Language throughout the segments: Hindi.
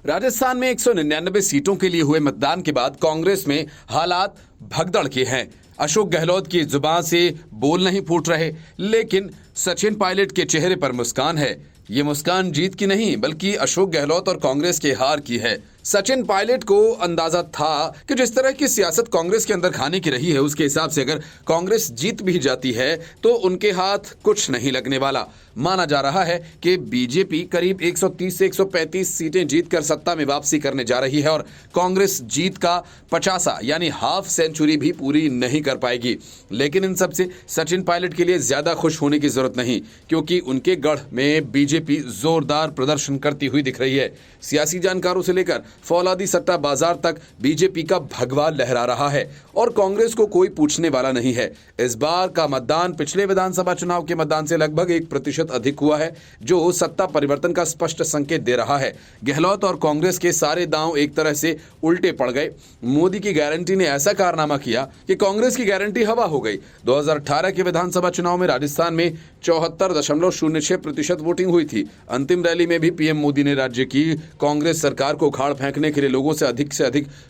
राजस्थान में 199 सीटों के लिए हुए मतदान के बाद कांग्रेस में हालात भगदड़ के हैं। अशोक गहलोत की जुबान से बोल नहीं फूट रहे, लेकिन सचिन पायलट के चेहरे पर मुस्कान है। ये मुस्कान जीत की नहीं बल्कि अशोक गहलोत और कांग्रेस के हार की है। सचिन पायलट को अंदाजा था कि जिस तरह की सियासत कांग्रेस के अंदर खाने की रही है, उसके हिसाब से अगर कांग्रेस जीत भी जाती है तो उनके हाथ कुछ नहीं लगने वाला। माना जा रहा है कि बीजेपी करीब 130 से 135 सीटें जीतकर सत्ता में वापसी करने जा रही है और कांग्रेस जीत का 50 यानी हाफ सेंचुरी भी पूरी नहीं कर पाएगी। लेकिन इन सब से सचिन पायलट के लिए ज्यादा खुश होने की जरूरत नहीं, क्योंकि उनके गढ़ में बीजेपी जोरदार प्रदर्शन करती हुई दिख रही है। सियासी जानकारों से लेकर फौलादी सट्टा बाजार तक बीजेपी का भगवा लहरा रहा है और कांग्रेस को कोई पूछने वाला नहीं है। इस बार का मतदान पिछले विधानसभा चुनाव के मतदान से लगभग 1% अधिक हुआ है, जो सत्ता परिवर्तन का स्पष्ट संकेत दे रहा है। गहलोत और कांग्रेस के सारे दांव एक तरह से उल्टे पड़ गए। मोदी की गारंटी ने ऐसा कारनामा किया कि कांग्रेस की गारंटी हवा हो गई। 2018 के विधानसभा चुनाव में राजस्थान में 74.06% वोटिंग हुई थी। अंतिम रैली में भी पीएम मोदी ने राज्य की कांग्रेस सरकार को उखाड़ फेंकने के लिए लोगों से अधिक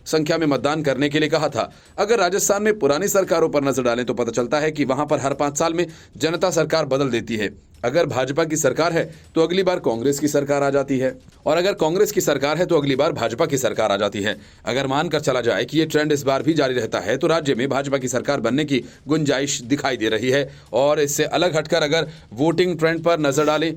संख्या में मतदान करने के लिए कहा था। अगर राजस्थान में पुरानी सरकारों पर नजर डालें तो पता चलता है कि वहां पर हर 5 साल में जनता सरकार बदल देती है। अगर भाजपा की सरकार है तो अगली बार कांग्रेस की सरकार आ जाती है, और अगर कांग्रेस की सरकार है तो अगली बार भाजपा की सरकार आ जाती है। अगर मानकर चला जाए कि ये ट्रेंड इस बार भी जारी रहता है तो राज्य में भाजपा की सरकार बनने की गुंजाइश दिखाई दे रही है। और इससे अलग हटकर अगर वोटिंग ट्रेंड पर नजर डालें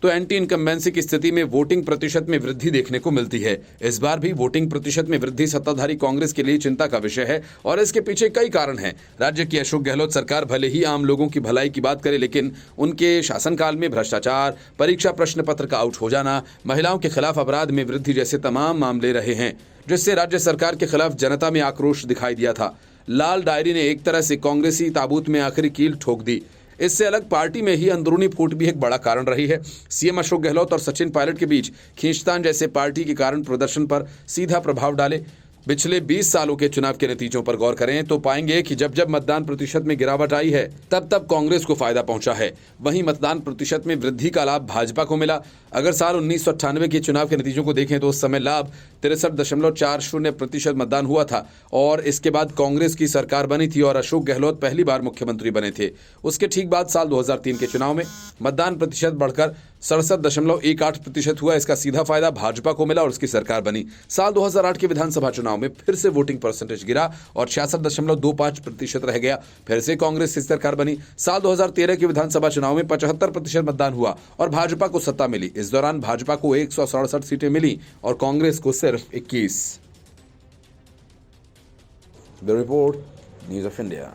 तो एंटी इनकम्बेंसी की स्थिति में वोटिंग प्रतिशत में वृद्धि देखने को मिलती है। इस बार भी वोटिंग प्रतिशत में वृद्धि सत्ताधारी कांग्रेस के लिए चिंता का विषय है और इसके पीछे कई कारण हैं। राज्य की अशोक गहलोत सरकार भले ही आम लोगों की भलाई की बात करे, लेकिन उनके शासनकाल में भ्रष्टाचार, परीक्षा प्रश्न पत्र का आउट हो जाना, महिलाओं के खिलाफ अपराध में वृद्धि जैसे तमाम मामले रहे हैं, जिससे राज्य सरकार के खिलाफ जनता में आक्रोश दिखाई दिया था। लाल डायरी ने एक तरह से कांग्रेसी ताबूत में आखिरी कील ठोक दी। इससे अलग पार्टी में ही अंदरूनी फूट भी एक बड़ा कारण रही है। सीएम अशोक गहलोत और सचिन पायलट के बीच खींचतान जैसे पार्टी के कारण प्रदर्शन पर सीधा प्रभाव डाले। पिछले 20 सालों के चुनाव के नतीजों पर गौर करें तो पाएंगे कि जब जब मतदान प्रतिशत में गिरावट आई है तब तब कांग्रेस को फायदा पहुंचा है। वहीं मतदान प्रतिशत में वृद्धि का लाभ भाजपा को मिला। अगर साल 1998 के चुनाव के नतीजों को देखें तो उस समय लाभ 63.40% मतदान हुआ था और इसके बाद कांग्रेस की सरकार बनी थी और अशोक गहलोत पहली बार मुख्यमंत्री बने थे। उसके ठीक बाद साल 2003 के चुनाव में मतदान प्रतिशत बढ़कर 67.18% हुआ। इसका सीधा फायदा भाजपा को मिला और उसकी सरकार बनी। साल 2008 के विधानसभा चुनाव में फिर से वोटिंग परसेंटेज गिरा और 66.25% रह गया। फिर से कांग्रेस की सरकार बनी। साल 2013 के विधानसभा चुनाव में 75% मतदान हुआ और भाजपा को सत्ता मिली। इस दौरान भाजपा को 167 सीटें मिली और कांग्रेस को सिर्फ 21। Bureau report, news of India.